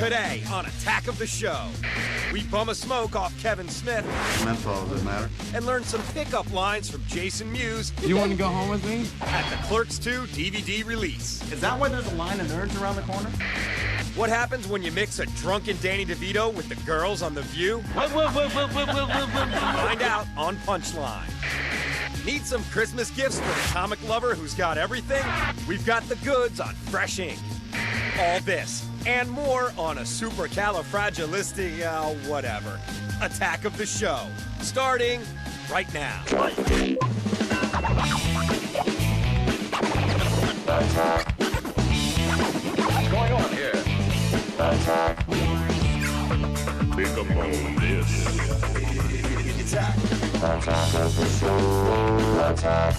Today on Attack of the Show, we bum a smoke off Kevin Smith. Menthol, does it matter? And learn some pickup lines from Jason Mewes. You want to go home with me? At the Clerks 2 DVD release. Is that why there's a line of nerds around the corner? What happens when you mix a drunken Danny DeVito with the girls on The View? Find out on Punchline. Need some Christmas gifts for the comic lover who's got everything? We've got the goods on Fresh Ink. All this and more on a supercalifragilistic, whatever. Attack of the Show, starting right now. What's going on here? Think about this. Attack. Attack of the Show. Attack.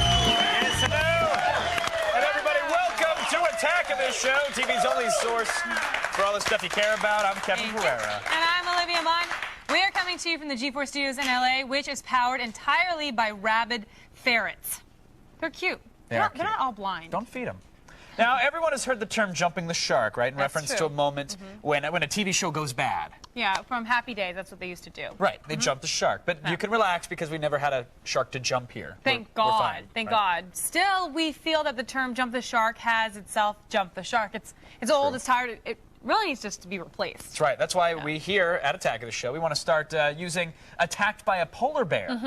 Yes, hello. And everybody, welcome to Attack of the Show, TV's only source for all the stuff you care about. I'm Kevin Pereira. And I'm Olivia Munn. We are coming to you from the G4 Studios in LA, which is powered entirely by rabid ferrets. They're cute. They're not all blind. Don't feed them. Now, everyone has heard the term jumping the shark, right? In That's reference true. to a moment when a TV show goes bad. Yeah, from Happy Days, that's what they used to do. Right, they jump the shark. But you can relax because we never had a shark to jump here. Thank We're God. fine, Thank right? God. Still, we feel that the term jump the shark has itself jumped the shark. It's old, it's tired, it really needs just to be replaced. That's right. That's why we here at Attack of the Show, we want to start using Attacked by a Polar Bear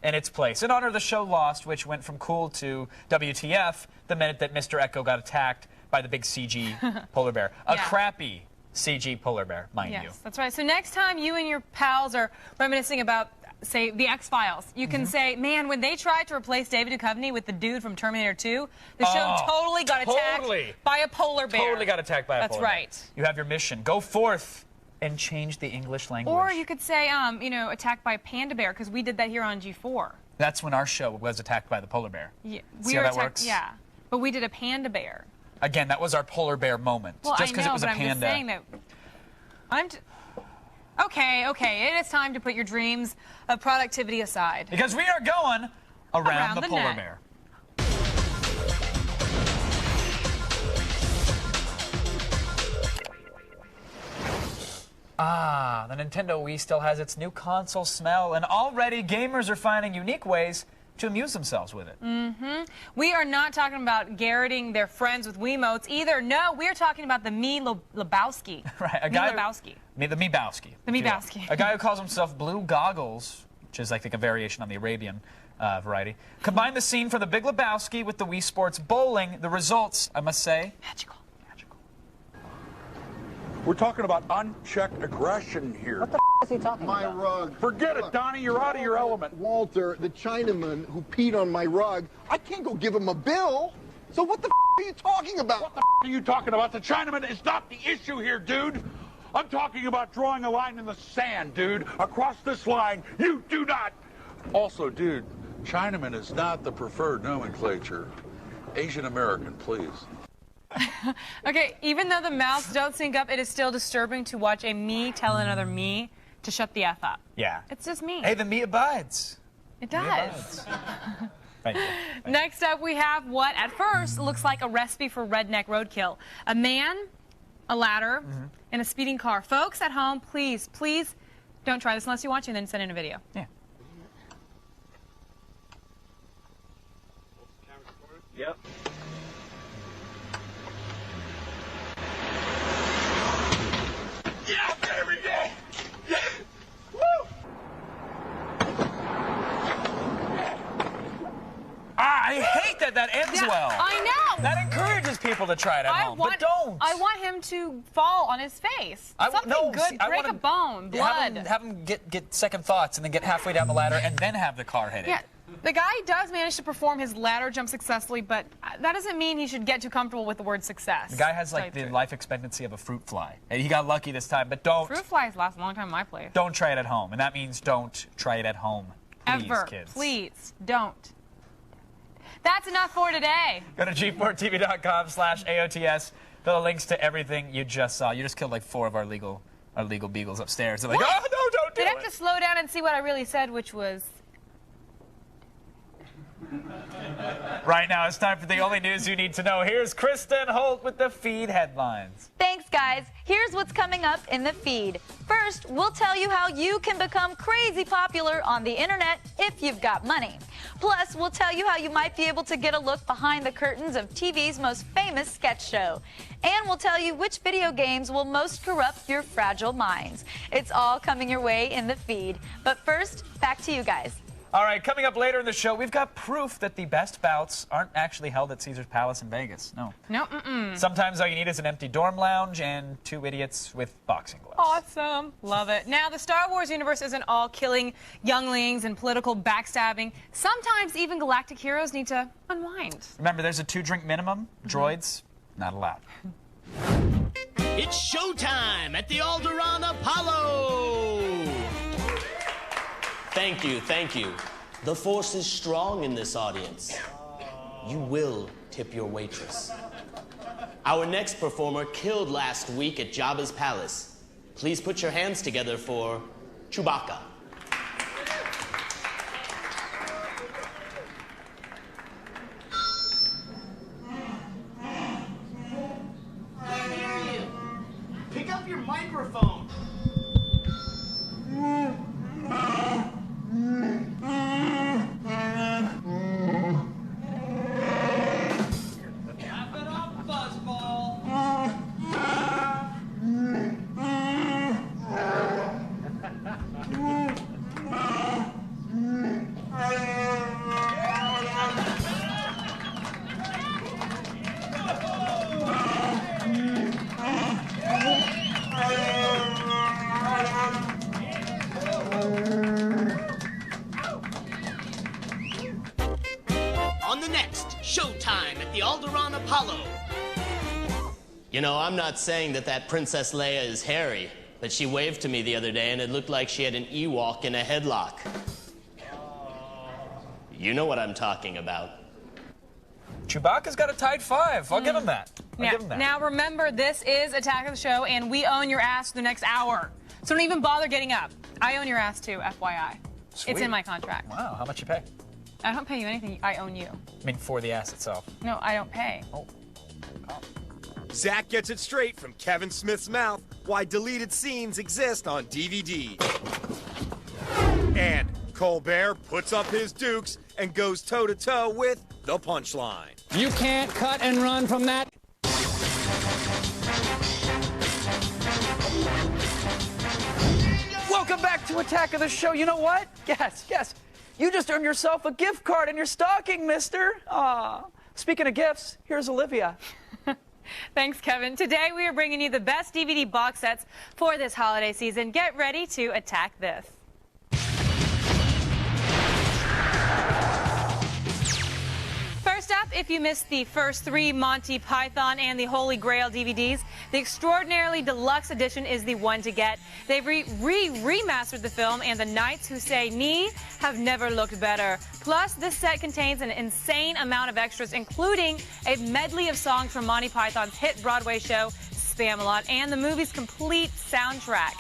in its place, in honor of the show Lost, which went from cool to WTF the minute that Mr. Echo got attacked by the big CG polar bear. A crappy CG polar bear, mind you. Yes, that's right. So next time you and your pals are reminiscing about, say, the X-Files, you can say, man, when they tried to replace David Duchovny with the dude from Terminator 2, the show totally got attacked by a polar bear. Totally got attacked by a polar bear. That's right. You have your mission. Go forth and change the English language. Or you could say, attacked by a panda bear, because we did that here on G4. That's when our show was attacked by the polar bear. Yeah, See how that works? Yeah, but we did a panda bear. Again, that was our polar bear moment. Well, just because it was a I'm panda. just saying that. Okay. It is time to put your dreams of productivity aside. Because we are going around the polar net. bear. Ah, the Nintendo Wii still has its new console smell, and already gamers are finding unique ways to amuse themselves with it. We are not talking about garroting their friends with Wiimotes either. No, we're talking about the Lebowski. Right, The Lebowski. The Meebowski. The Meebowski. A guy who calls himself Blue Goggles, which is, I think, a variation on the Arabian variety. Combine the scene from the Big Lebowski with the Wii Sports Bowling. The results, I must say, Magical. We're talking about unchecked aggression here. What the is he talking about? My rug. Forget it, Donnie. You're out of your element. Walter, the Chinaman who peed on my rug, I can't go give him a bill. So what the are you talking about? What the are you talking about? The Chinaman is not the issue here, dude. I'm talking about drawing a line in the sand, dude. Across this line, you do not. Also, dude, Chinaman is not the preferred nomenclature. Asian American, please. Okay, even though the mouths don't sync up, it is still disturbing to watch a me tell another me to shut the F up. yeah. It's just me. Hey, the me abides. It does. Thank you. Next up, we have what at first looks like a recipe for redneck roadkill. A man, a ladder, and a speeding car. Folks at home, please don't try this unless you want to, and then send in a video. Yeah. Yep. Yeah, there we go. Yeah. Woo! I hate that ends well. I know. That encourages people to try it at home, but don't. I want him to fall on his face. Something good, break a bone, blood. Have him get second thoughts and then get halfway down the ladder and then have the car hit it. Yeah, the guy does manage to perform his ladder jump successfully, but that doesn't mean he should get too comfortable with the word success. The guy has like the life expectancy of a fruit fly. And he got lucky this time, but don't. Fruit flies last a long time in my place. Don't try it at home, and that means don't try it at home. Please, Ever. kids. Please, don't. That's enough for today. Go to g4tv.com/AOTS for the links to everything you just saw. You just killed like 4 of our legal beagles upstairs. They're like, oh, no, don't do Did I it. have to slow down and see what I really said, which was... Right now, it's time for the only news you need to know. Here's Kristen Holt with the feed headlines. Thanks, guys. Here's what's coming up in the feed. First, we'll tell you how you can become crazy popular on the internet if you've got money. Plus, we'll tell you how you might be able to get a look behind the curtains of TV's most famous sketch show. And we'll tell you which video games will most corrupt your fragile minds. It's all coming your way in the feed. But first, back to you guys. All right, coming up later in the show, we've got proof that the best bouts aren't actually held at Caesar's Palace in Vegas. No. No, Sometimes all you need is an empty dorm lounge and two idiots with boxing gloves. Awesome. Love it. Now, the Star Wars universe isn't all killing younglings and political backstabbing. Sometimes even galactic heroes need to unwind. Remember, there's a 2-drink minimum. Droids, not allowed. It's showtime at the Alderaan Apollo! Thank you, thank you. The force is strong in this audience. You will tip your waitress. Our next performer killed last week at Jabba's palace. Please put your hands together for Chewbacca. I can't hear you. Pick up your microphone. On the next Showtime at the Alderaan Apollo. You know, I'm not saying that Princess Leia is hairy, but she waved to me the other day and it looked like she had an Ewok in a headlock. You know what I'm talking about. Chewbacca's got a tight 5. I'll give him that. I'll give him that. Now, remember, this is Attack of the Show, and we own your ass for the next hour. So don't even bother getting up. I own your ass, too, FYI. Sweet. It's in my contract. Wow, how much you pay? I don't pay you anything. I own you. I mean, for the ass itself. No, I don't pay. Oh. Zach gets it straight from Kevin Smith's mouth why deleted scenes exist on DVD. And Colbert puts up his dukes and goes toe-to-toe with the punchline. You can't cut and run from that. Welcome back to Attack of the Show. You know what? Yes. You just earned yourself a gift card in your stocking, mister. Aw. Speaking of gifts, here's Olivia. Thanks, Kevin. Today we are bringing you the best DVD box sets for this holiday season. Get ready to attack this. First up, if you missed the first 3 Monty Python and the Holy Grail DVDs, the Extraordinarily Deluxe Edition is the one to get. They've remastered the film, and the Knights Who Say Knee have never looked better. Plus, this set contains an insane amount of extras, including a medley of songs from Monty Python's hit Broadway show, Spamalot, and the movie's complete soundtrack.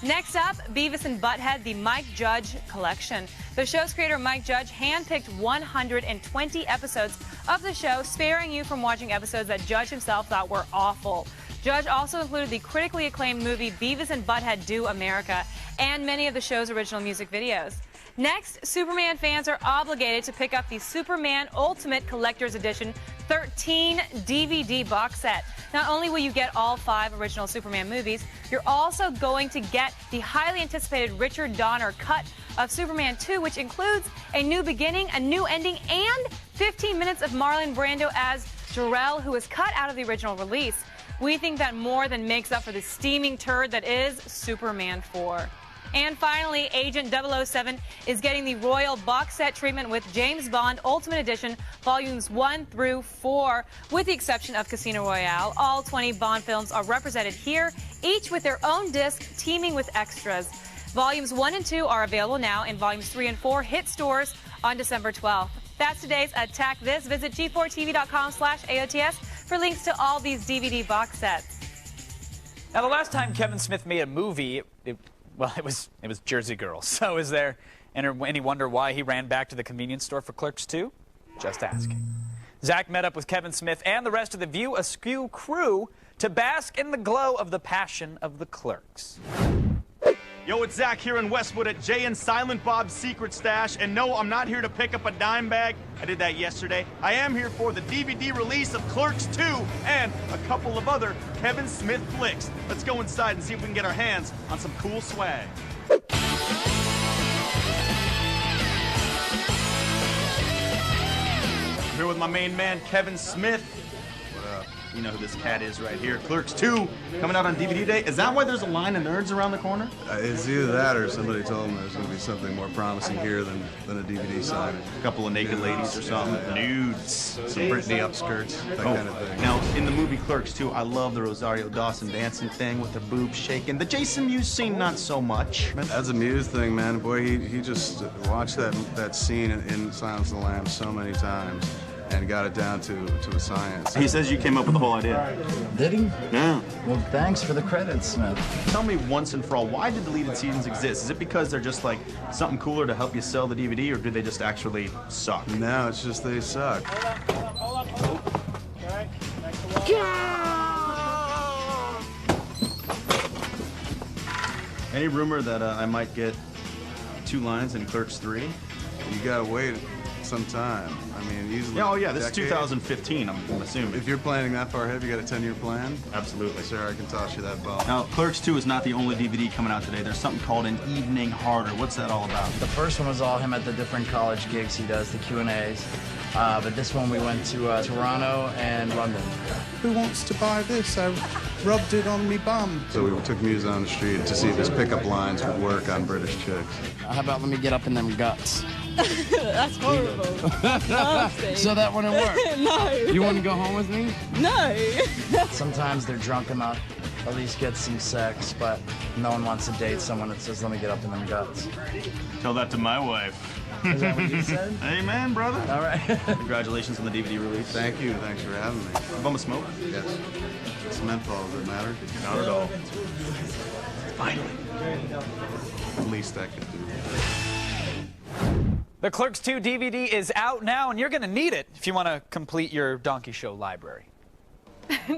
Next up, Beavis and Butthead, the Mike Judge Collection. The show's creator, Mike Judge, handpicked 120 episodes of the show, sparing you from watching episodes that Judge himself thought were awful. Judge also included the critically acclaimed movie Beavis and Butthead Do America and many of the show's original music videos. Next, Superman fans are obligated to pick up the Superman Ultimate Collector's Edition 13 DVD box set. Not only will you get all 5 original Superman movies, you're also going to get the highly anticipated Richard Donner cut of Superman 2, which includes a new beginning, a new ending, and 15 minutes of Marlon Brando as Jor-El, who was cut out of the original release. We think that more than makes up for the steaming turd that is Superman 4. And finally, Agent 007 is getting the royal box set treatment with James Bond Ultimate Edition, Volumes 1 through 4, with the exception of Casino Royale. All 20 Bond films are represented here, each with their own disc teeming with extras. Volumes 1 and 2 are available now, and Volumes 3 and 4 hit stores on December 12th. That's today's Attack This. Visit G4TV.com/AOTS for links to all these DVD box sets. Now, the last time Kevin Smith made a movie, it was Jersey Girl. So is there any wonder why he ran back to the convenience store for Clerks 2? Just asking. Zach met up with Kevin Smith and the rest of the View Askew crew to bask in the glow of the passion of the Clerks. Yo, it's Zach here in Westwood at Jay and Silent Bob's Secret Stash. And no, I'm not here to pick up a dime bag. I did that yesterday. I am here for the DVD release of Clerks 2 and a couple of other Kevin Smith flicks. Let's go inside and see if we can get our hands on some cool swag. I'm here with my main man, Kevin Smith. What up? You know who this cat is right here. Clerks 2 coming out on DVD day. Is that why there's a line of nerds around the corner? It's either that or somebody told them there's going to be something more promising here than a DVD signing. A couple of naked ladies or something. Nudes. Some Britney upskirts, that kind of thing. Now, in the movie Clerks 2, I love the Rosario Dawson dancing thing with her boobs shaking. The Jason Mewes scene, not so much. That's a Mewes thing, man. Boy, he just watched that scene in Silence of the Lambs so many times and got it down to a science. He says you came up with the whole idea. Did he? Yeah. Well, thanks for the credit, Smith. Tell me once and for all, why do deleted scenes exist? Is it because they're just like something cooler to help you sell the DVD, or do they just actually suck? No, it's just they suck. Hold up. Okay, next to Any rumor that I might get 2 lines in Clerks 3? You gotta wait some time. I mean, easily. Yeah, oh yeah, this decade. is 2015, I'm assuming. If you're planning that far ahead, you got a 10-year plan? Absolutely. Sir, I can toss you that ball. Now, Clerks 2 is not the only DVD coming out today. There's something called An Evening Harder. What's that all about? The first one was all him at the different college gigs he does, the Q&As. But this one we went to Toronto and London. Who wants to buy this? I rubbed it on me bum. So we took Mewes on the street to see if his pickup lines would work on British chicks. How about let me get up in them guts? That's horrible. That's nasty. So that wouldn't work? No. You wouldn't go home with me? No. Sometimes they're drunk enough, at least get some sex, but no one wants to date someone that says, let me get up in them guts. Tell that to my wife. Is that what you said? Amen, brother. All right. Congratulations on the DVD release. Thank you. Thanks for having me. Bum a smoke? Yes. It's menthol. Does it matter? Not at all. Finally. The least I could do. The Clerks 2 DVD is out now, and you're going to need it if you want to complete your Donkey Show library.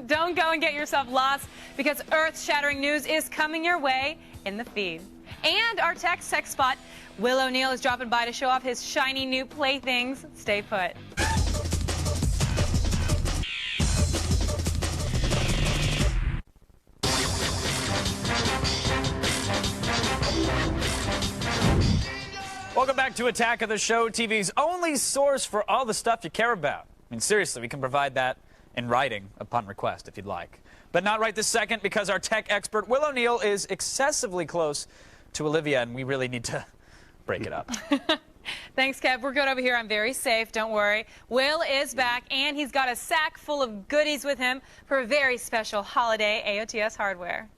Don't go and get yourself lost, because earth-shattering news is coming your way in the feed. And our tech spot, Will O'Neill, is dropping by to show off his shiny new playthings. Stay put. Welcome back to Attack of the Show, TV's only source for all the stuff you care about. I mean, seriously, we can provide that in writing upon request if you'd like. But not right this second, because our tech expert, Will O'Neill, is excessively close to Olivia, and we really need to break it up. Thanks, Kev. We're good over here. I'm very safe. Don't worry. Will is back, and he's got a sack full of goodies with him for a very special holiday AOTS hardware.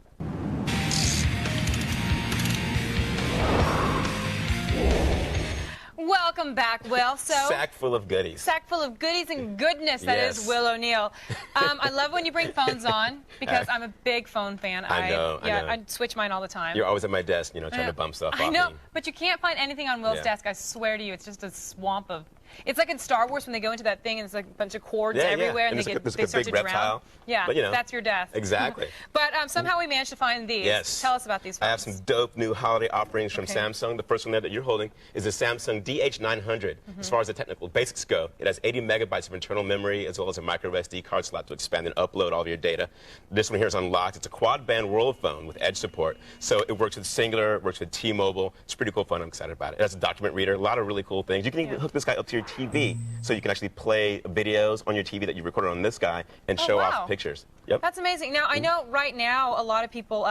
Welcome back, Will. Sack full of goodies. Sack full of goodies and goodness. That is Will O'Neill. I love when you bring phones on, because I'm a big phone fan. I know. I switch mine all the time. You're always at my desk, trying to bump stuff off. I know, but you can't find anything on Will's desk. I swear to you, it's just a swamp of. It's like in Star Wars when they go into that thing and it's like a bunch of cords everywhere and they start to drown. Yeah, but, that's your death. Exactly. But somehow we managed to find these. Yes. Tell us about these phones. I have some dope new holiday offerings from Samsung. The first one that you're holding is the Samsung DH900. As far as the technical basics go, it has 80 megabytes of internal memory as well as a micro SD card slot to expand and upload all of your data. This one here is unlocked. It's a quad-band world phone with edge support. So it works with Singular, it works with T-Mobile. It's pretty cool fun. I'm excited about it. It has a document reader, a lot of really cool things. You can even hook this guy up to your TV. So you can actually play videos on your TV that you recorded on this guy and show off pictures. Yep. That's amazing. Now, I know right now a lot of people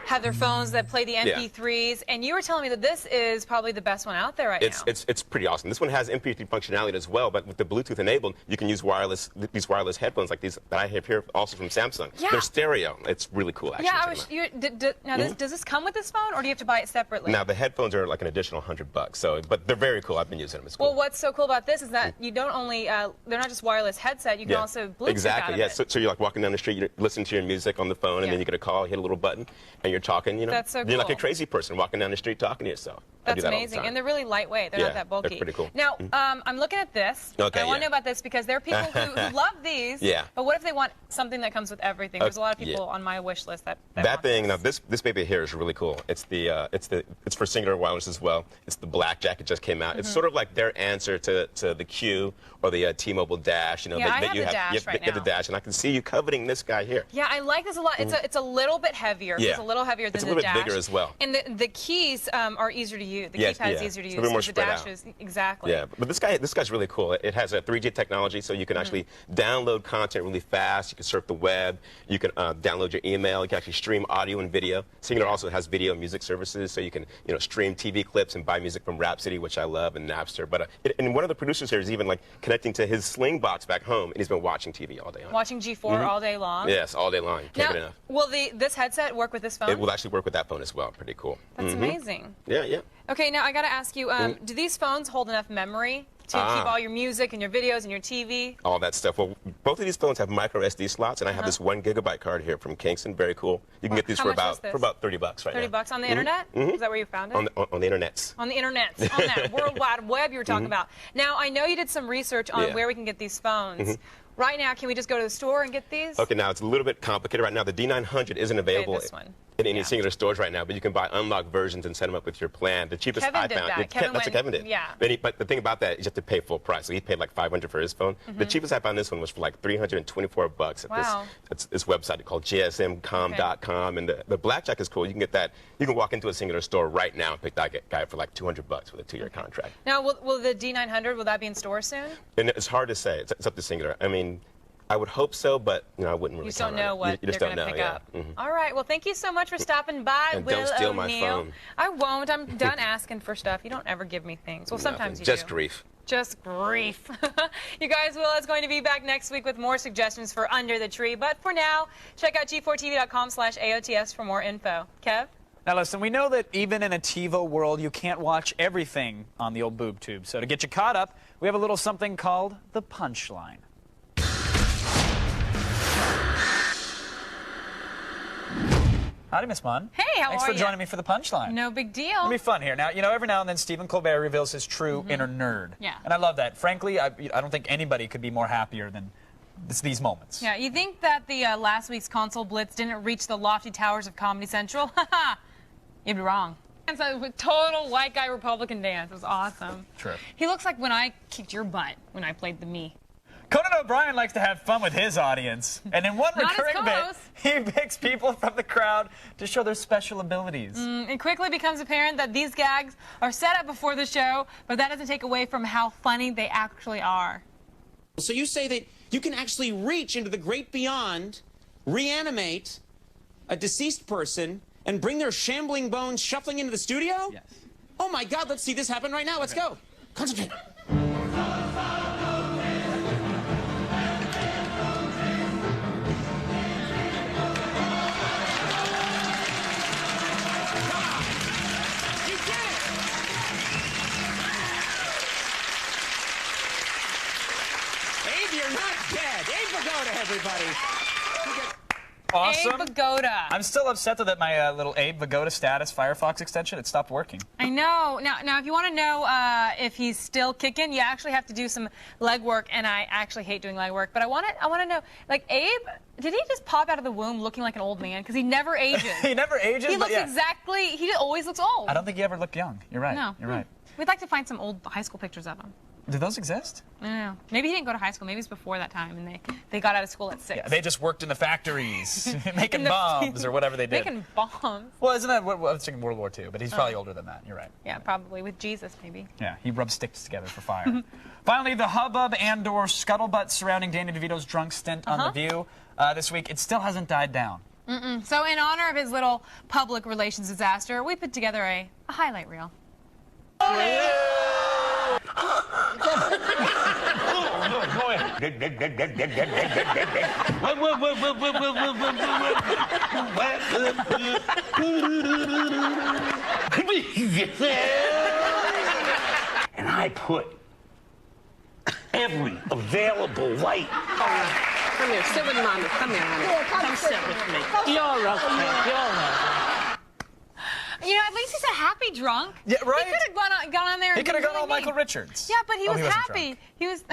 have their phones that play the MP3s, and you were telling me that this is probably the best one out there right now. It's pretty awesome. This one has MP3 functionality as well, but with the Bluetooth enabled, you can use these wireless headphones like these that I have here, also from Samsung. Yeah. They're stereo. It's really cool, actually. Yeah, does this come with this phone, or do you have to buy it separately? Now, the headphones are like an additional $100, but they're very cool. I've been using them. It's cool. Well, what's so cool about this is that you don't only, they're not just wireless headset, you can also Bluetooth out of it. So you're like walking down the street, you're listening to your music on the phone, and then you get a call, hit a little button, and you're talking, That's so cool. You're like a crazy person walking down the street talking to yourself. I do That's that all the amazing. time. And they're really lightweight. They're Yeah, not that bulky. they're pretty cool. Now, I'm looking at this. Okay, I want to yeah. know about this because there are people who love these. Yeah. But what if they want something that comes with everything? There's a lot of people yeah. on my wish list that That thing, now this baby here is really cool. It's for Singular Wireless as well. It's the Blackjack. It just came out. It's sort of like their answer to the Q or the T-Mobile Dash. You know, Yeah, I that have you the Dash right you have the now. Dash, and I can see you coveting this guy here. Yeah, I like this a lot. It's a little bit heavier. Yeah. It's a little heavier than It's a the little bit Dash. bigger as well. And the keys are easier to use. The Yes, keypad is yeah. easier to It's use. a bit more the spread Dash out. is exactly. Yeah, but this guy's really cool. It has a 3G technology, so you can actually download content really fast. You can surf the web. You can download your email. You can actually stream audio and video. Singular also has video and music services, so you can stream TV clips and buy music from Rhapsody, which I love, and Napster. But and one of the producers here is even like connecting to his Slingbox back home, and he's been watching TV all day on. Watching G4 all day long. Yes, all day long. Can't get Now, enough. will this headset work with this phone? It will actually work with that phone as well. Pretty cool. That's amazing. Yeah, yeah. Okay, now I got to ask you, do these phones hold enough memory to keep all your music and your videos and your TV? All that stuff. Well, both of these phones have micro SD slots, and I have this 1 gigabyte card here from Kingston. Very cool. You can get these How for much is about this? $30 right now. $30 on the internet? Is that where you found it? On the internets. On the internet, on that World Wide Web you were talking about. Now, I know you did some research on where we can get these phones. Right now, can we just go to the store and get these? Okay, now it's a little bit complicated right now. The D900 isn't available this one. in any Singular stores right now, but you can buy unlocked versions and set them up with your plan. The cheapest Kevin I did found. that. That's what Kevin did. Yeah. But the thing about that is you have to pay full price. So he paid like $500 for his phone. The cheapest I found this one was for like $324 at this website called gsmcom.com. And the Blackjack is cool. You can get that. You can walk into a Singular store right now and pick that guy for like $200 with a 2-year contract. Now, will the D900, will that be in store soon? And it's hard to say. It's up to Singular. I mean, I would hope so, but I wouldn't really. You just don't count on know it. what you just they're don't going to know, pick yeah. up. All right. Well, thank you so much for stopping by, And Will don't steal my O'Neill. phone. I won't. I'm done asking for stuff. You don't ever give me things. Well, sometimes you do. Just grief. Just grief. You guys, Will is going to be back next week with more suggestions for Under the Tree. But for now, check out g4tv.com/AOTS for more info. Kev? Now listen, we know that even in a TiVo world, you can't watch everything on the old boob tube. So to get you caught up, we have a little something called the Punchline. Howdy, Miss Munn. Hey, how Thanks are for you? joining me for the Punchline. No big deal. It'll be fun here. Now, every now and then Stephen Colbert reveals his true inner nerd. Yeah. And I love that. Frankly, I don't think anybody could be more happier than these moments. Yeah, you think that the last week's console blitz didn't reach the lofty towers of Comedy Central? You'd be wrong. It's a total white guy Republican dance. It was awesome. True. He looks like when I kicked your butt when I played the me. Conan O'Brien likes to have fun with his audience, and in one Not his recurring bit, co-host. he picks people from the crowd to show their special abilities. It quickly becomes apparent that these gags are set up before the show, but that doesn't take away from how funny they actually are. So you say that you can actually reach into the great beyond, reanimate a deceased person, and bring their shambling bones shuffling into the studio? Yes. Oh my God, let's see this happen right now. Let's go. Concentrate. Abe, you're not dead. Abe Vigoda, everybody. Awesome. Abe Vigoda. I'm still upset, though, that my little Abe Vigoda status Firefox extension, it stopped working. I know. Now, if you want to know if he's still kicking, you actually have to do some legwork, and I actually hate doing legwork. But I want to know, like, Abe, did he just pop out of the womb looking like an old man? Because he never ages. He never ages, He but looks yeah. exactly, he always looks old. I don't think he ever looked young. You're right. No. You're right. We'd like to find some old high school pictures of him. Do those exist? I don't know. Maybe he didn't go to high school. Maybe it's before that time, and they got out of school at 6. Yeah, they just worked in the factories, making bombs or whatever they did. Making bombs. Well, isn't that what I was thinking World War II? But he's probably older than that. You're right. Yeah, probably. With Jesus, maybe. Yeah, he rubbed sticks together for fire. Finally, the hubbub and/or scuttlebutt surrounding Danny DeVito's drunk stint on The View this week, it still hasn't died down. So in honor of his little public relations disaster, we put together a highlight reel. Go ahead. And I put every available light. Come here, sit with Mommy. Come here, honey. Come sit with me. You're okay. You're okay. You know, at least least he's a happy drunk. Yeah, right? He could have gone on there and He could have been gone all really mean. Michael Richards. Yeah, but he was wasn't happy. drunk. He was...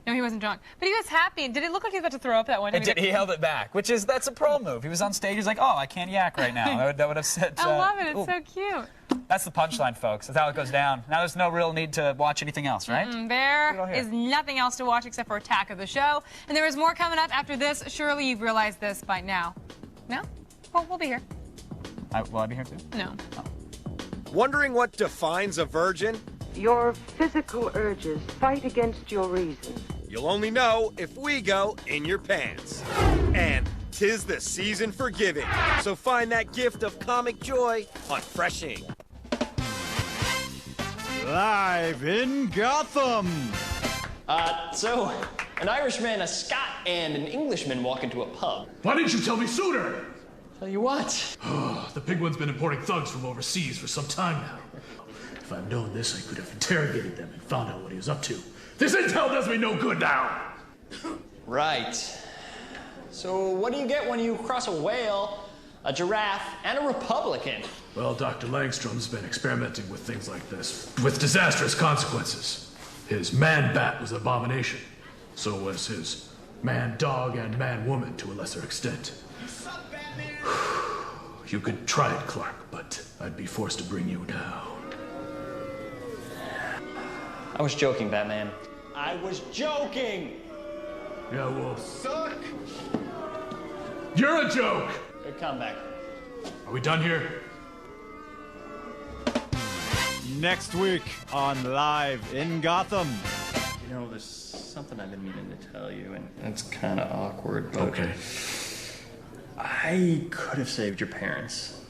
No, he wasn't drunk. But he was happy. Did it look like he was about to throw up that one time? He held it back, that's a pro move. He was on stage, he's like, oh, I can't yak right now. That would have said... I love it. It's so cute. That's the punchline, folks. That's how it goes down. Now there's no real need to watch anything else, right? There is nothing else to watch except for Attack of the Show. And there is more coming up after this. Surely you've realized this by now. No? Well, we'll be here. Will I be here too? No. Oh. Wondering what defines a virgin? Your physical urges fight against your reason. You'll only know if we go in your pants. And 'tis the season for giving, so find that gift of comic joy on Fresh Ink. Live in Gotham. So, an Irishman, a Scot, and an Englishman walk into a pub. Why didn't you tell me sooner? Tell you what? The big one's been importing thugs from overseas for some time now. If I'd known this, I could have interrogated them and found out what he was up to. This intel does me no good now. Right. So, what do you get when you cross a whale, a giraffe, and a Republican? Well, Dr. Langstrom's been experimenting with things like this, with disastrous consequences. His man-bat was an abomination. So was his man-dog and man-woman to a lesser extent. You could try it, Clark, but I'd be forced to bring you down. I was joking, Batman. I was joking! Yeah, well... Suck! You're a joke! Good comeback. Are we done here? Next week on Live in Gotham. You know, there's something I've been meaning to tell you, and it's kind of awkward, but... Okay. I could have saved your parents.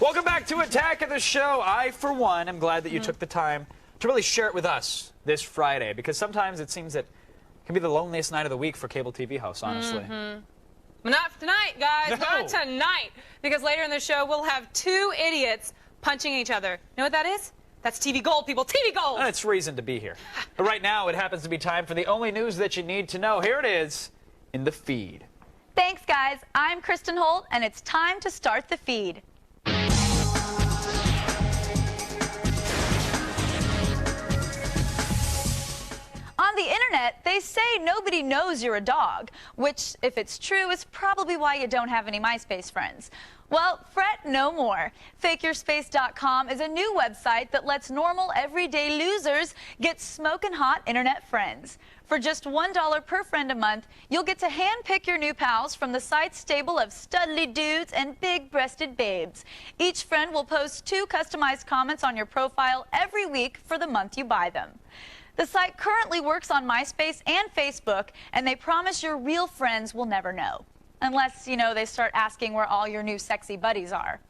Welcome back to Attack of the Show. I, for one, am glad that you took the time to really share it with us this Friday, because sometimes it seems that it can be the loneliest night of the week for cable TV hosts, honestly. But not tonight, guys. No. Not tonight. Because later in the show, we'll have two idiots punching each other. Know what that is? That's TV Gold, people. TV Gold! It's reason to be here. But right now, it happens to be time for the only news that you need to know. Here it is in the feed. Thanks, guys. I'm Kristen Holt, and it's time to start the feed. On the internet, they say nobody knows you're a dog, which, if it's true, is probably why you don't have any MySpace friends. Well, fret no more. FakeYourSpace.com is a new website that lets normal, everyday losers get smoking hot internet friends. For just $1 per friend a month, you'll get to handpick your new pals from the site's stable of studly dudes and big-breasted babes. Each friend will post 2 customized comments on your profile every week for the month you buy them. The site currently works on MySpace and Facebook, and they promise your real friends will never know. Unless, you know, they start asking where all your new sexy buddies are.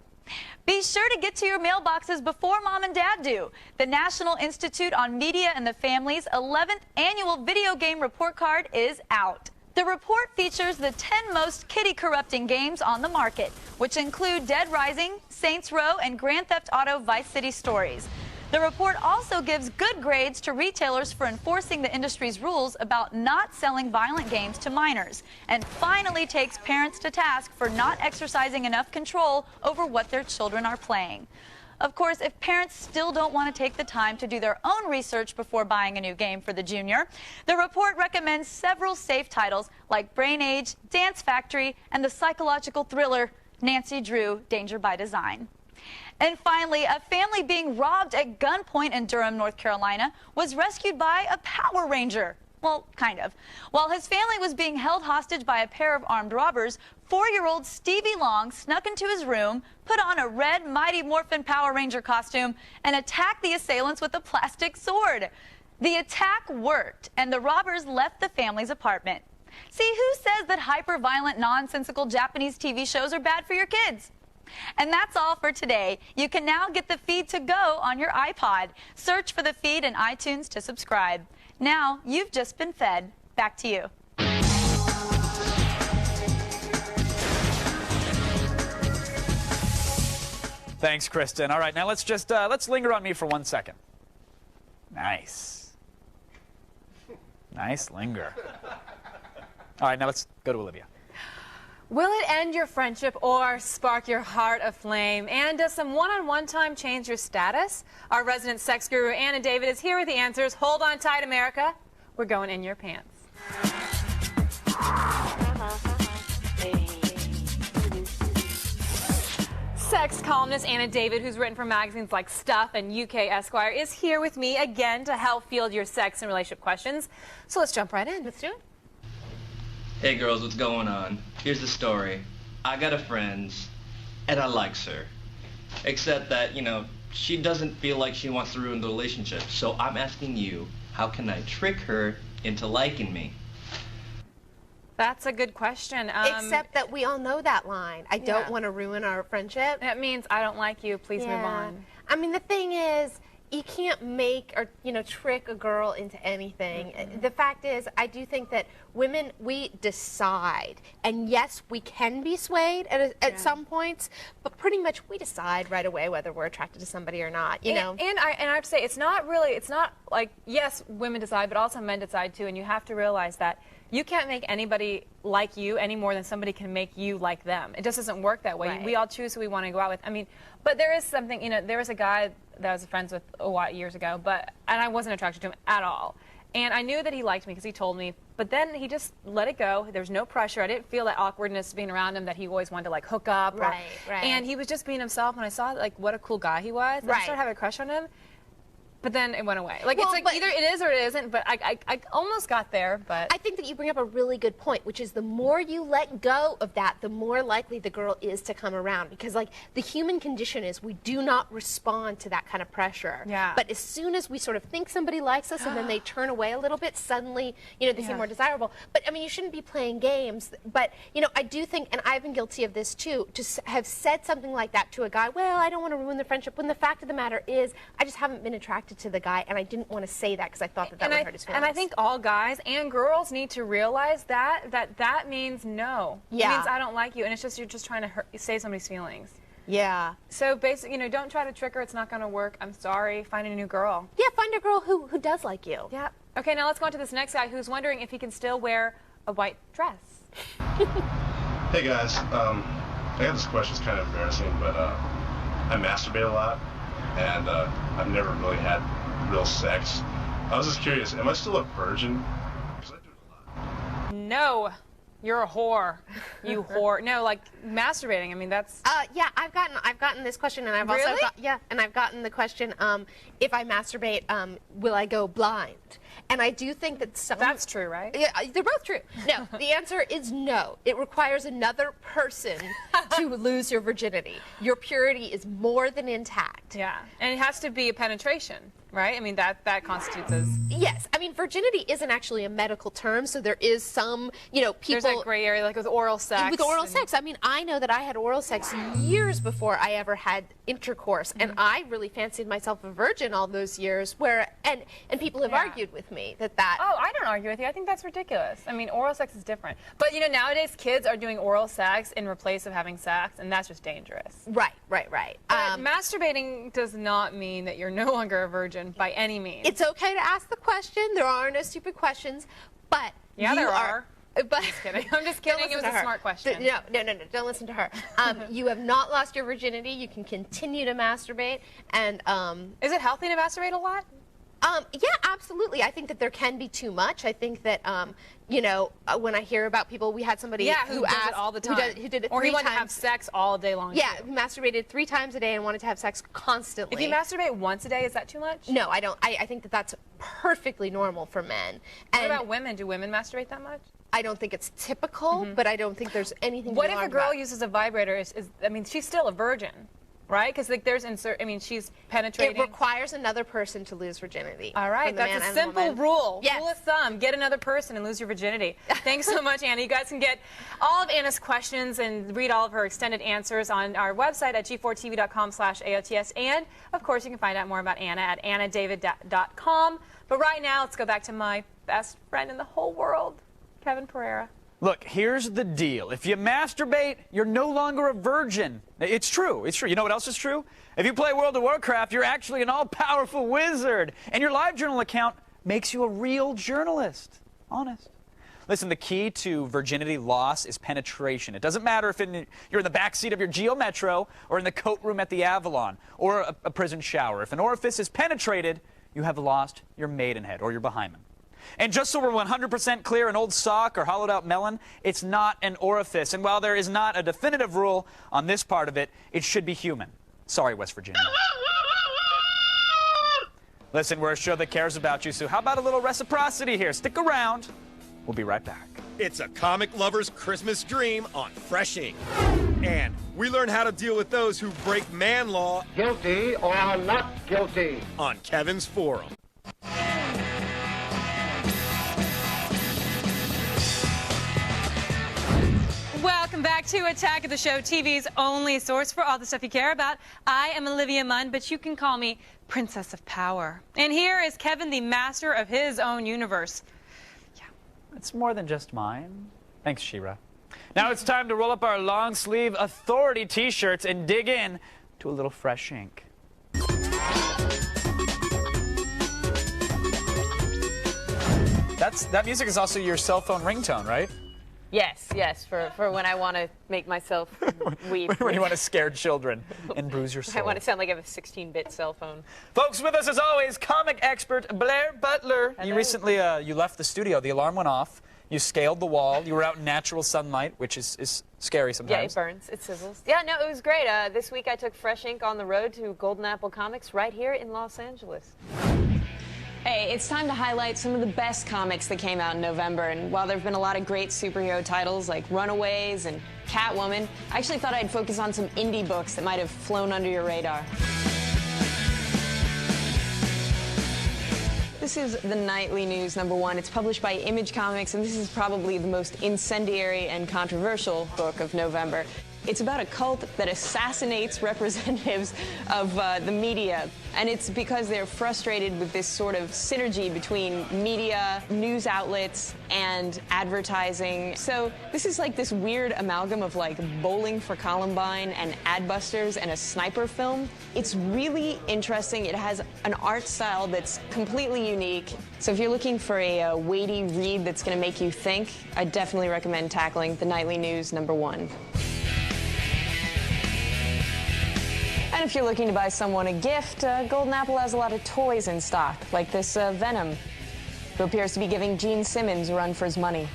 Be sure to get to your mailboxes before Mom and Dad do. The National Institute on Media and the Family's 11th annual video game report card is out. The report features the 10 most kitty-corrupting games on the market, which include Dead Rising, Saints Row, and Grand Theft Auto Vice City Stories. The report also gives good grades to retailers for enforcing the industry's rules about not selling violent games to minors, and finally takes parents to task for not exercising enough control over what their children are playing. Of course, if parents still don't want to take the time to do their own research before buying a new game for the junior, the report recommends several safe titles like Brain Age, Dance Factory, and the psychological thriller Nancy Drew, Danger by Design. And finally, a family being robbed at gunpoint in Durham, North Carolina, was rescued by a Power Ranger. Well, kind of. While his family was being held hostage by a pair of armed robbers, 4-year-old Stevie Long snuck into his room, put on a red Mighty Morphin Power Ranger costume, and attacked the assailants with a plastic sword. The attack worked, and the robbers left the family's apartment. See, who says that hyper-violent, nonsensical Japanese TV shows are bad for your kids? And that's all for today. You can now get the feed to go on your iPod. Search for the feed in iTunes to subscribe. Now, you've just been fed. Back to you. Thanks, Kristen. All right, now let's linger on me for 1 second. Nice. Nice linger. All right, now let's go to Olivia. Will it end your friendship or spark your heart aflame? And does some one-on-one time change your status? Our resident sex guru, Anna David, is here with the answers. Hold on tight, America. We're going in your pants. Sex columnist Anna David, who's written for magazines like Stuff and UK Esquire, is here with me again to help field your sex and relationship questions. So let's jump right in. Let's do it. Hey girls, what's going on? Here's the story. I got a friend, and I likes her. Except that, you know, she doesn't feel like she wants to ruin the relationship. So I'm asking you, how can I trick her into liking me? That's a good question. Except that we all know that line. I don't want to ruin our friendship. That means I don't like you. Please move on. I mean, the thing is, you can't make or, you know, trick a girl into anything. The fact is, I do think that women, we decide. And yes, we can be swayed at some points, but pretty much we decide right away whether we're attracted to somebody or not, you know? And I have to say, it's not like, yes, women decide, but also men decide too. And you have to realize that you can't make anybody like you any more than somebody can make you like them. It just doesn't work that way. Right. We all choose who we want to go out with. I mean, but there is something, you know, there was a guy that I was friends with a lot years ago, and I wasn't attracted to him at all. And I knew that he liked me because he told me, but then he just let it go. There was no pressure. I didn't feel that awkwardness being around him that he always wanted to like hook up. Right. And he was just being himself, and I saw like what a cool guy he was. And I started having a crush on him. But then it went away. Like, Well, it's like either it is or it isn't, but I almost got there, but... I think that you bring up a really good point, which is the more you let go of that, the more likely the girl is to come around. Because, like, the human condition is we do not respond to that kind of pressure. Yeah. But as soon as we sort of think somebody likes us and then they turn away a little bit, suddenly, you know, they seem more desirable. But, I mean, you shouldn't be playing games. But, you know, I do think, and I've been guilty of this too, to have said something like that to a guy, well, I don't want to ruin the friendship, when the fact of the matter is, I just haven't been attracted to the guy, and I didn't want to say that because I thought that would hurt his feelings. And I think all guys and girls need to realize that means no. Yeah. It means I don't like you, and it's just you're just trying to save somebody's feelings. Yeah. So basically, you know, don't try to trick her. It's not going to work. I'm sorry. Find a new girl. Yeah, find a girl who does like you. Yeah. Okay, now let's go on to this next guy who's wondering if he can still wear a white dress. Hey guys, I got this question. It's kind of embarrassing, but I masturbate a lot, and I've never really had real sex. I was just curious, am I still a virgin? No, you're a whore. You whore. No, like masturbating. I mean, that's. Yeah, I've gotten this question, and I've also gotten the question, if I masturbate, will I go blind? And I do think that some. That's true, right? Yeah, they're both true. No, the answer is no. It requires another person to lose your virginity. Your purity is more than intact. Yeah, and it has to be a penetration, right? I mean, that constitutes as. Yes, I mean, virginity isn't actually a medical term, so there is some, you know, people. There's that gray area, like with oral sex. With oral sex, I mean, I know that I had oral sex years before I ever had intercourse, and I really fancied myself a virgin all those years. And people have argued with me that. Oh, I don't argue with you. I think that's ridiculous. I mean, oral sex is different. But you know, nowadays kids are doing oral sex in replace of having sex, and that's just dangerous. Right. But masturbating does not mean that you're no longer a virgin by any means. It's okay to ask the question. There are no stupid questions, but there are. But I'm just kidding. I'm just kidding. It was a smart question. No. Don't listen to her. You have not lost your virginity. You can continue to masturbate. And is it healthy to masturbate a lot? Yeah, absolutely. I think that there can be too much. I think that, you know, when I hear about people, we had somebody who does asked it all the time. Who did it or 3 he wanted times. to have sex all day long. Yeah, who masturbated 3 times a day and wanted to have sex constantly. If you masturbate once a day, is that too much? No, I don't. I think that that's perfectly normal for men. And what about women? Do women masturbate that much? I don't think it's typical, but I don't think there's anything. What if a girl uses a vibrator? I mean, she's still a virgin, right? Because like there's she's penetrating. It requires another person to lose virginity. All right, that's a simple rule. Yes. Rule of thumb: get another person and lose your virginity. Thanks so much, Anna. You guys can get all of Anna's questions and read all of her extended answers on our website at g4tv.com/AOTS, and of course you can find out more about Anna at annadavid.com. But right now, let's go back to my best friend in the whole world, Kevin Pereira. Look, here's the deal. If you masturbate, you're no longer a virgin. It's true. It's true. You know what else is true? If you play World of Warcraft, you're actually an all-powerful wizard. And your LiveJournal account makes you a real journalist. Honest. Listen, the key to virginity loss is penetration. It doesn't matter if you're in the backseat of your Geo Metro or in the coat room at the Avalon or a prison shower. If an orifice is penetrated, you have lost your maidenhead or your behymen. And just so we're 100% clear, an old sock or hollowed-out melon, it's not an orifice. And while there is not a definitive rule on this part of it, it should be human. Sorry, West Virginia. Listen, we're a show that cares about you, so how about a little reciprocity here? Stick around. We'll be right back. It's a comic lover's Christmas dream on Fresh Ink. And we learn how to deal with those who break man law. Guilty or not guilty. On Kevin's Forum. Welcome back to Attack of the Show, TV's only source for all the stuff you care about. I am Olivia Munn, but you can call me Princess of Power. And here is Kevin, the master of his own universe. Yeah, it's more than just mine. Thanks, She-Ra. Now it's time to roll up our long-sleeve authority T-shirts and dig in to a little Fresh Ink. That music is also your cell phone ringtone, right? Yes, for when I want to make myself weep. When you want to scare children and bruise your soul. I want to sound like I have a 16-bit cell phone. Folks, with us as always, comic expert Blair Butler. Hello. You recently you left the studio. The alarm went off. You scaled the wall. You were out in natural sunlight, which is scary sometimes. Yeah, it burns. It sizzles. Yeah, no, it was great. This week I took Fresh Ink on the road to Golden Apple Comics right here in Los Angeles. Hey, it's time to highlight some of the best comics that came out in November. And while there have been a lot of great superhero titles like Runaways and Catwoman, I actually thought I'd focus on some indie books that might have flown under your radar. This is the Nightly News #1. It's published by Image Comics, and this is probably the most incendiary and controversial book of November. It's about a cult that assassinates representatives of the media, and it's because they're frustrated with this sort of synergy between media, news outlets, and advertising. So this is like this weird amalgam of like Bowling for Columbine and Adbusters and a sniper film. It's really interesting. It has an art style that's completely unique. So if you're looking for a weighty read that's going to make you think, I definitely recommend tackling the Nightly News #1. And if you're looking to buy someone a gift, Golden Apple has a lot of toys in stock, like this Venom, who appears to be giving Gene Simmons a run for his money.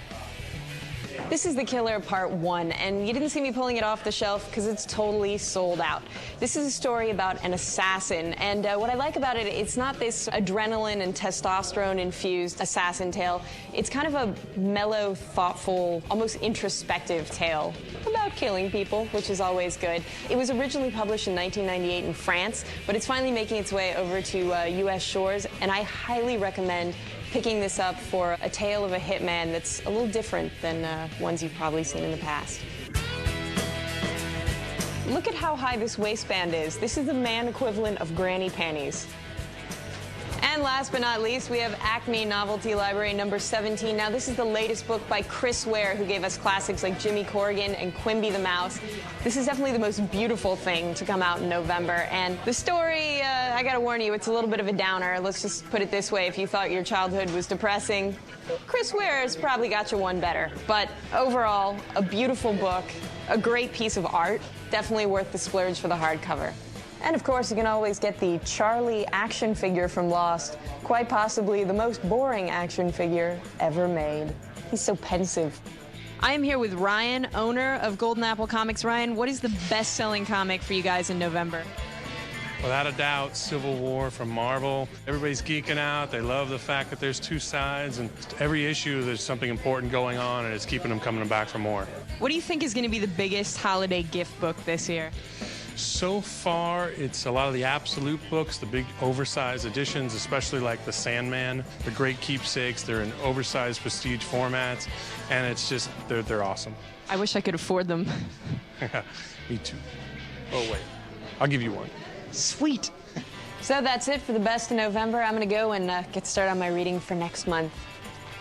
This is The Killer Part 1, and you didn't see me pulling it off the shelf because it's totally sold out. This is a story about an assassin, and what I like about it, it's not this adrenaline and testosterone-infused assassin tale. It's kind of a mellow, thoughtful, almost introspective tale about killing people, which is always good. It was originally published in 1998 in France, but it's finally making its way over to U.S. shores, and I highly recommend picking this up for a tale of a hitman that's a little different than ones you've probably seen in the past. Look at how high this waistband is. This is the man equivalent of granny panties. And last but not least, we have Acme Novelty Library #17. Now, this is the latest book by Chris Ware, who gave us classics like Jimmy Corrigan and Quimby the Mouse. This is definitely the most beautiful thing to come out in November. And the story, I gotta warn you, it's a little bit of a downer. Let's just put it this way. If you thought your childhood was depressing, Chris Ware has probably got you one better. But overall, a beautiful book, a great piece of art, definitely worth the splurge for the hardcover. And of course, you can always get the Charlie action figure from Lost, quite possibly the most boring action figure ever made. He's so pensive. I am here with Ryan, owner of Golden Apple Comics. Ryan, what is the best-selling comic for you guys in November? Without a doubt, Civil War from Marvel. Everybody's geeking out. They love the fact that there's two sides, and every issue there's something important going on, and it's keeping them coming back for more. What do you think is going to be the biggest holiday gift book this year? So far, it's a lot of the Absolute books, the big oversized editions, especially like the Sandman, the great keepsakes. They're in oversized prestige formats, and it's just, they're awesome. I wish I could afford them. Me too. Oh, wait. I'll give you one. Sweet. So that's it for the best of November. I'm going to go and get started on my reading for next month.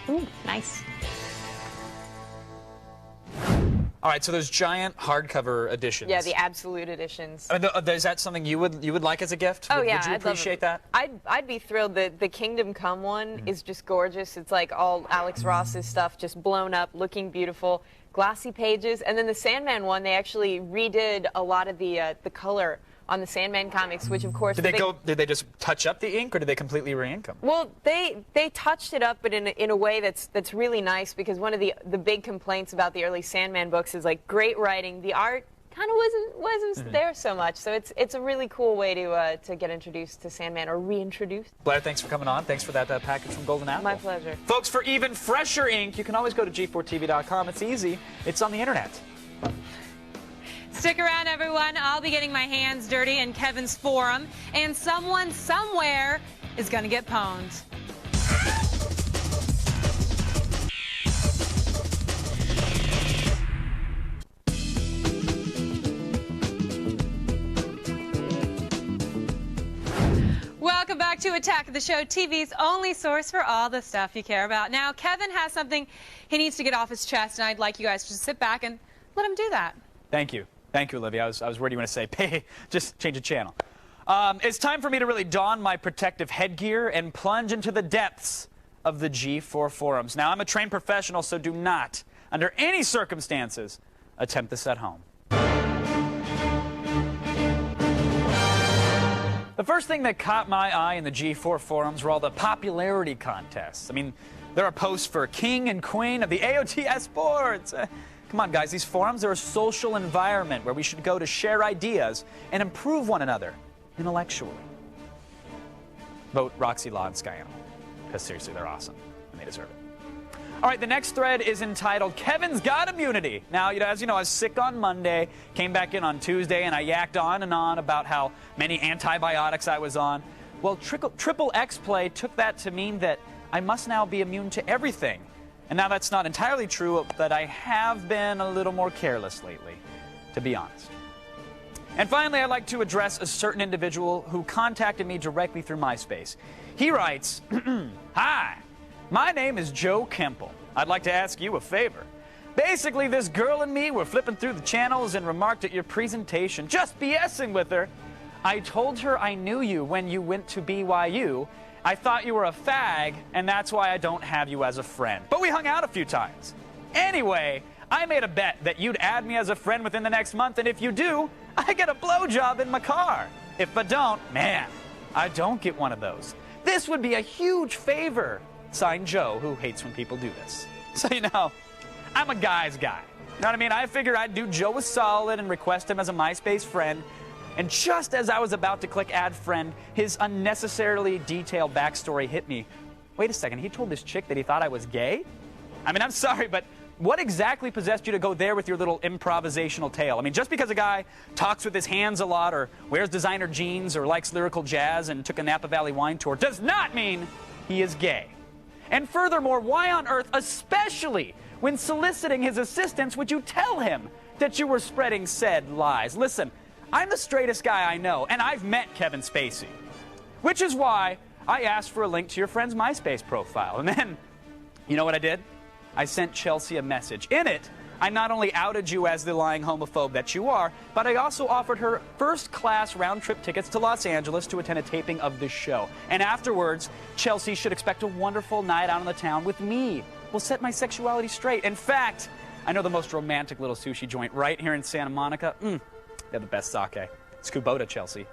Ooh, nice. All right, so those giant hardcover editions. Yeah, the absolute editions. Is that something you would like as a gift? Oh, would, yeah. Would you appreciate that? I'd be thrilled. The Kingdom Come one is just gorgeous. It's like all Alex Ross's stuff just blown up, looking beautiful, glossy pages. And then the Sandman one, they actually redid a lot of the color on the Sandman comics, which of course... Did they just touch up the ink, or did they completely re-ink them? Well, they touched it up, but in a way that's really nice, because one of the big complaints about the early Sandman books is like great writing. The art kind of wasn't there so much. So it's a really cool way to get introduced to Sandman, or reintroduced. Blair, thanks for coming on. Thanks for that package from Golden Apple. My pleasure. Folks, for even fresher ink, you can always go to G4TV.com. It's easy. It's on the internet. Stick around, everyone. I'll be getting my hands dirty in Kevin's forum, and someone somewhere is going to get pwned. Welcome back to Attack of the Show, TV's only source for all the stuff you care about. Now, Kevin has something he needs to get off his chest, and I'd like you guys to just sit back and let him do that. Thank you. Thank you, Olivia. I was worried you were going to say, hey, just change the channel. It's time for me to really don my protective headgear and plunge into the depths of the G4 forums. Now, I'm a trained professional, so do not, under any circumstances, attempt this at home. The first thing that caught my eye in the G4 forums were all the popularity contests. I mean, there are posts for King and Queen of the AOTS boards. Come on, guys, these forums are a social environment where we should go to share ideas and improve one another intellectually. Vote Roxy Law and Sciano, because seriously, they're awesome, and they deserve it. All right, the next thread is entitled, Kevin's Got Immunity. Now, as you know, I was sick on Monday, came back in on Tuesday, and I yacked on and on about how many antibiotics I was on. Well, Triple X Play took that to mean that I must now be immune to everything. And now that's not entirely true, but I have been a little more careless lately, to be honest. And finally, I'd like to address a certain individual who contacted me directly through MySpace. He writes, Hi, my name is Joe Kemple. I'd like to ask you a favor. Basically, this girl and me were flipping through the channels and remarked at your presentation, just BSing with her. I told her I knew you when you went to BYU. I thought you were a fag, and that's why I don't have you as a friend. But we hung out a few times. Anyway, I made a bet that you'd add me as a friend within the next month, and if you do, I get a blowjob in my car. If I don't, man, I don't get one of those. This would be a huge favor. Signed, Joe, who hates when people do this. So, I'm a guy's guy. You know what I mean? I figured I'd do Joe a solid and request him as a MySpace friend. And just as I was about to click add friend, his unnecessarily detailed backstory hit me. Wait a second, he told this chick that he thought I was gay? I mean, I'm sorry, but what exactly possessed you to go there with your little improvisational tale? I mean, just because a guy talks with his hands a lot, or wears designer jeans, or likes lyrical jazz, and took a Napa Valley wine tour, does not mean he is gay. And furthermore, why on earth, especially when soliciting his assistance, would you tell him that you were spreading said lies? Listen, I'm the straightest guy I know, and I've met Kevin Spacey. Which is why I asked for a link to your friend's MySpace profile. And then, you know what I did? I sent Chelsea a message. In it, I not only outed you as the lying homophobe that you are, but I also offered her first-class round-trip tickets to Los Angeles to attend a taping of this show. And afterwards, Chelsea should expect a wonderful night out on the town with me. We'll set my sexuality straight. In fact, I know the most romantic little sushi joint right here in Santa Monica. They're the best sake. It's Kubota, Chelsea.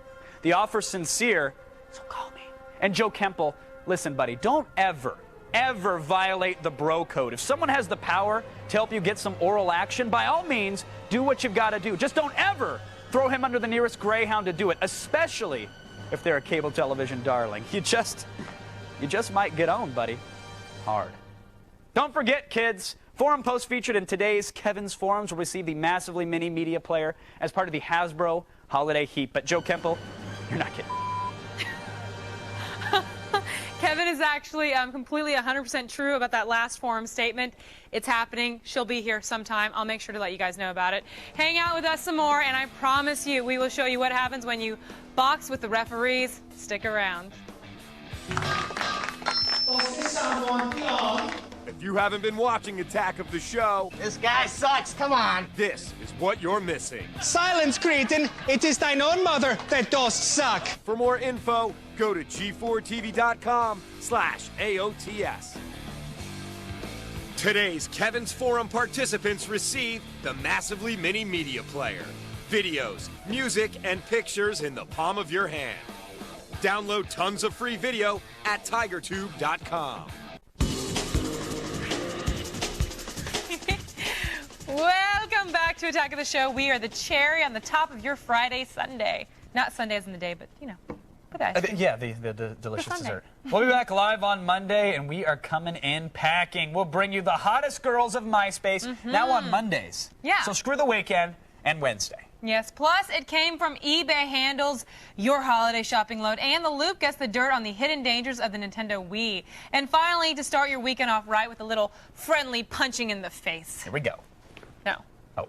The offer's sincere, so call me. And Joe Kemple, listen, buddy, don't ever violate the bro code. If someone has the power to help you get some oral action, by all means, do what you've got to do. Just don't ever throw him under the nearest Greyhound to do it, especially if they're a cable television darling. You just might get owned, buddy. Hard. Don't forget, kids, forum posts featured in today's Kevin's Forums will receive the massively mini media player as part of the Hasbro Holiday Heap. But Joe Kemple, you're not kidding. Kevin is actually completely 100% true about that last forum statement. It's happening. She'll be here sometime. I'll make sure to let you guys know about it. Hang out with us some more, and I promise you, we will show you what happens when you box with the referees. Stick around. you haven't been watching Attack of the Show, this guy sucks, come on. This is what you're missing. Silence, cretin. It is thine own mother that does suck. For more info, go to g4tv.com/AOTS. Today's Kevin's Forum participants receive the Massively Mini Media Player. Videos, music, and pictures in the palm of your hand. Download tons of free video at tigertube.com. Welcome back to Attack of the Show. We are the cherry on the top of your Friday Sunday. Not Sundays in the day, but, you know, for the ice cream. Yeah, the delicious dessert. We'll be back live on Monday, and we are coming in packing. We'll bring you the hottest girls of MySpace now on Mondays. Yeah. So screw the weekend and Wednesday. Yes, plus it came from eBay handles your holiday shopping load, and the Loop gets the dirt on the hidden dangers of the Nintendo Wii. And finally, to start your weekend off right with a little friendly punching in the face. Here we go. No. Oh.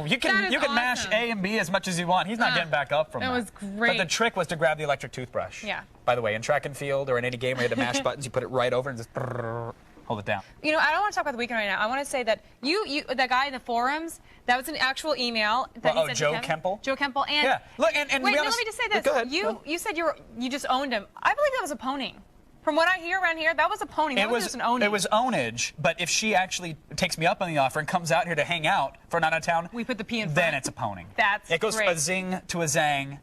You can mash A and B as much as you want. He's not getting back up from that. That was great. But the trick was to grab the electric toothbrush. Yeah. By the way, in track and field or in any game where you had to mash buttons, you put it right over and just hold it down. You know, I don't want to talk about the weekend right now. I want to say that that guy in the forums, that was an actual email that he sent Joe to Kemple? Joe Kemple. And yeah. Look, and wait, to be honest, let me just say this. Go ahead. You said you just owned him. I believe that was a pwning. From what I hear around here, that was a pwning. That was just an owning. It was ownage, but if she actually takes me up on the offer and comes out here to hang out for a night out of town, we put the P in front. Then it's a pwning. That's It goes great. from a zing to a zang,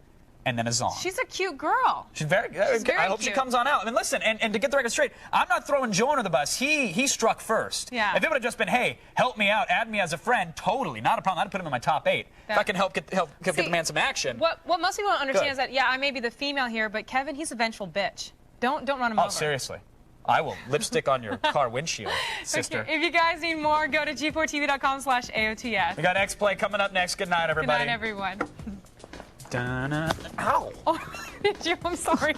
and then a zong. She's a cute girl. She's very good. I hope she cute. comes on out. I mean, listen, and to get the record straight, I'm not throwing Joe under the bus. He struck first. Yeah. If it would have just been, hey, help me out, add me as a friend, totally, not a problem. I'd put him in my top 8. If I can help get the man some action. What most people don't understand Good. is that, yeah, I may be the female here, but Kevin, he's a vengeful bitch. Don't run him over. Oh, seriously. I will lipstick on your car windshield, sister. Okay, if you guys need more, go to g4tv.com/AOTS. We got X-Play coming up next. Good night, everybody. Good night, everyone. Ow. Oh, I'm sorry.